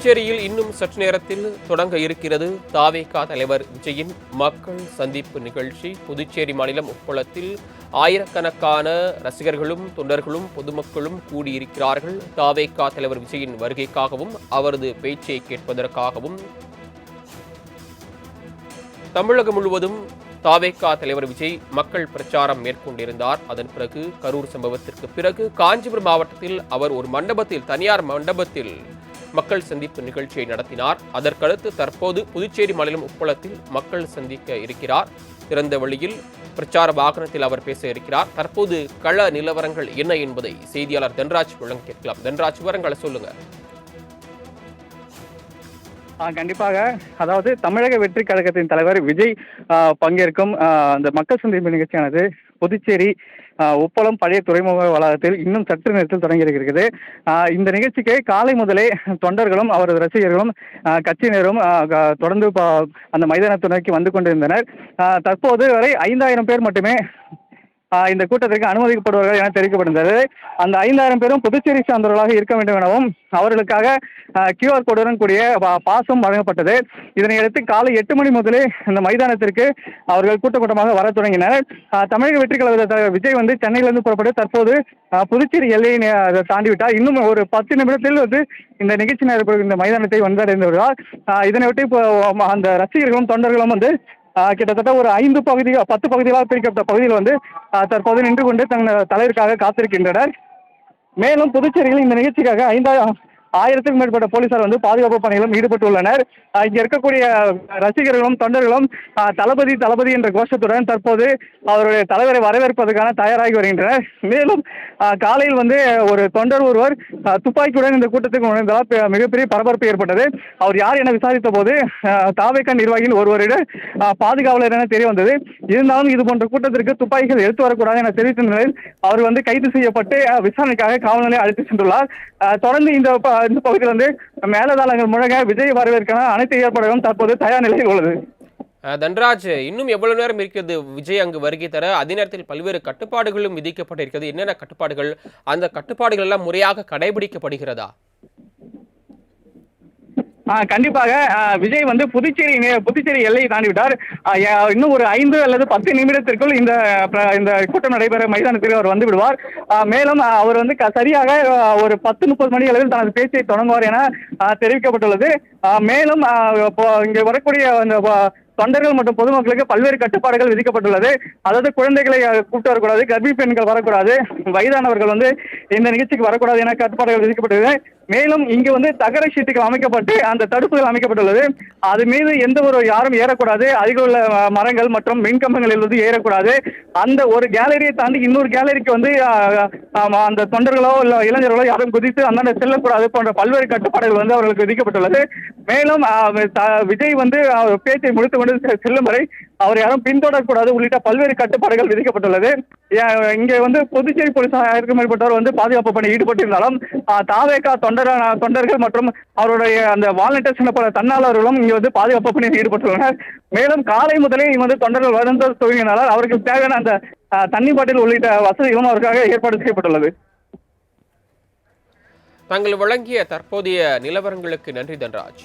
புதுச்சேரியில் இன்னும் சற்று நேரத்தில் தொடங்க இருக்கிறது தாவேகா தலைவர் விஜயின் மக்கள் சந்திப்பு நிகழ்ச்சி. புதுச்சேரி மாநிலம் உப்பளத்தில் ஆயிரக்கணக்கான ரசிகர்களும் தொண்டர்களும் பொதுமக்களும் கூடியிருக்கிறார்கள். தாவேகா தலைவர் விஜயின் வருகைக்காகவும் அவரது பேச்சை கேட்பதற்காகவும் தமிழகம் முழுவதும் தாவேகா தலைவர் விஜய் மக்கள் பிரச்சாரம் மேற்கொண்டிருந்தார். அதன் பிறகு கரூர் சம்பவத்திற்கு பிறகு காஞ்சிபுரம் மாவட்டத்தில் அவர் ஒரு தனியார் மண்டபத்தில் மக்கள் சந்திப்பு நிகழ்ச்சியை நடத்தினார். அதற்கடுத்து தற்போது புதுச்சேரி மாநிலம் உப்பளத்தில் மக்கள் சந்திக்க இருக்கிறார். திறந்த வழியில் பிரச்சார வாகனத்தில் அவர் பேச இருக்கிறார். தற்போது கள நிலவரங்கள் என்ன என்பதை செய்தியாளர் தன்ராஜ் வழங்க கேட்கலாம். தன்ராஜ், விவரங்களை சொல்லுங்க. கண்டிப்பாக. அதாவது தமிழக வெற்றி கழகத்தின் தலைவர் விஜய் பங்கேற்கும் அந்த மக்கள் சந்திப்பு நிகழ்ச்சியானது புதுச்சேரி உப்பளம் பழைய துறைமுக வளாகத்தில் இன்னும் சற்று நேரத்தில் தொடங்கியிருக்கிறது. இந்த நிகழ்ச்சிக்கு காலை முதலே தொண்டர்களும் அவரது ரசிகர்களும் கட்சியினரும் தொடர்ந்து அந்த மைதானத்தை நோக்கி வந்து கொண்டிருந்தனர். தற்போது வரை 5000 பேர் மட்டுமே இந்த கூட்டத்திற்கு அனுமதிக்கப்படுவார்கள் என தெரிவிக்கப்பட்டிருந்தது. அந்த 5000 பேரும் புதுச்சேரி சார்ந்தவர்களாக இருக்க வேண்டும் எனவும் அவர்களுக்காக QR கோடுடன் கூடிய பாசம் வழங்கப்பட்டது. இதனையடுத்து காலை 8 மணி முதலே இந்த மைதானத்திற்கு அவர்கள் கூட்டமாக வர தொடங்கினர். தமிழக வெற்றி கழக தலைவர் விஜய் வந்து சென்னையிலிருந்து புறப்பட்டு தற்போது புதுச்சேரி எல்லையை தாண்டிவிட்டார். இன்னும் ஒரு 10 நிமிடத்தில் இந்த நிகழ்ச்சி நடைபெறும் இந்த மைதானத்தை வந்தடைந்து வருவார். இதனையொட்டி அந்த ரசிகர்களும் தொண்டர்களும் கிட்டத்தட்ட ஒரு 10 பகுதிகளாக பிரிக்கப்பட்ட பகுதியில் தற்போது நின்று கொண்டு தங்கள் தலைவருக்காக காத்திருக்கின்றனர். மேலும் புதுச்சேரியில் இந்த நிகழ்ச்சிக்காக 1000க்கும் மேற்பட்ட போலீசார் பாதுகாப்பு பணிகளும் ஈடுபட்டுள்ளனர். இங்க இருக்கக்கூடிய ரசிகர்களும் தொண்டர்களும் தளபதி என்ற கோஷத்துடன் தற்போது அவருடைய தலைவரை வரவேற்பதற்கான தயாராகி வருகின்றனர். மேலும் காலையில் ஒரு தொண்டர் ஒருவர் துப்பாக்கியுடன் இந்த கூட்டத்துக்கு நுழைந்ததால் மிகப்பெரிய பரபரப்பு ஏற்பட்டது. அவர் யார் என விசாரித்த போது தாவேகா நிர்வாகிகள் ஒருவரிடம் பாதுகாவலர் என தெரிய வந்தது. இருந்தாலும் இது போன்ற கூட்டத்திற்கு துப்பாக்கிகள் எடுத்து வரக்கூடாது என தெரிவித்த நிலையில் அவர் கைது செய்யப்பட்டு விசாரணைக்காக காவல் நிலையம் அழைத்து சென்றுள்ளார். தொடர்ந்து இந்த பகுதியில் மேலதாளங்கள் முழங்க விஜய் வரவேற்கான அனைத்து ஏற்பாடுகளும் தற்போது தயார் நிலையில் உள்ளது. தன்ராஜ், இன்னும் எவ்வளவு நேரம் இருக்கிறது விஜய் அங்கு வருகை தர? அதே நேரத்தில் பல்வேறு கட்டுப்பாடுகளும் விதிக்கப்பட்டிருக்கிறது. என்னென்ன கட்டுப்பாடுகள்? அந்த கட்டுப்பாடுகள் எல்லாம் முறையாக கடைபிடிக்கப்படுகிறதா? கண்டிப்பாக. விஜய் புதுச்சேரி எல்லையை தாண்டிவிட்டார். இன்னும் ஒரு 5 அல்லது 10 நிமிடத்திற்குள் இந்த கூட்டம் நடைபெற மைதானத்தில் அவர் வந்து விடுவார். மேலும் அவர் சரியாக ஒரு 10:30 மணி அளவில் தனது பேச்சை தொடங்குவார் என தெரிவிக்கப்பட்டுள்ளது. மேலும் இங்கே வரக்கூடிய தொண்டர்கள் மற்றும் பொதுமக்களுக்கு பல்வேறு கட்டுப்பாடுகள் விதிக்கப்பட்டுள்ளது. அதாவது குழந்தைகளை கூப்பிட்டு வரக்கூடாது, கர்ப்பிணி பெண்கள் வரக்கூடாது, வயதானவர்கள் இந்த நிகழ்ச்சிக்கு வரக்கூடாது என கட்டுப்பாடுகள் விதிக்கப்பட்டுள்ளது. மேலும் இங்கு தகர சீட்டுகள் அமைக்கப்பட்டு அந்த தடுப்புகள் அமைக்கப்பட்டுள்ளது. அது மீது யாரும் ஏறக்கூடாது. அருகில் உள்ள மரங்கள் மற்றும் மின்கம்பங்களில் ஏறக்கூடாது. அந்த ஒரு கேலரியை தாண்டி இன்னொரு கேலரிக்கு அந்த தொண்டர்களோ இல்ல இளைஞர்களோ யாரும் குதித்து அந்தாண்ட செல்லக்கூடாது போன்ற பல்வேறு கட்டுப்பாடுகள் அவர்களுக்கு விதிக்கப்பட்டுள்ளது. மேலும் விஜய் பேச்சை முடித்து கொண்டு செல்லும் வரை அவர் யாரும் பின்தொடரக்கூடாது உள்ளிட்ட பல்வேறு கட்டுப்பாடுகள் விதிக்கப்பட்டுள்ளது. இங்கே புதுச்சேரி போலீசார் 1000க்கும் மேற்பட்டவர் பாதுகாப்பு பணி ஈடுபட்டிருந்தாலும் தாவேகா தொண்டர்கள் மற்றும் அவருடைய அந்த வாலண்டியர்ஸ் எனப்பட்ட தன்னாளர்களும் இங்கே பாதுகாப்பு பணியில் ஈடுபட்டுள்ளனர். மேலும் காலை முதலே தொண்டர்கள் வந்து துவங்கினாலும் அவர்களுக்கு தேவையான அந்த தண்ணி பாட்டில் உள்ளிட்ட வசதிகளும் அவருக்காக ஏற்பாடு செய்யப்பட்டுள்ளது. தாங்கள் வழங்கிய தற்போதைய நிலவரங்களுக்கு நன்றி தன்ராஜ்.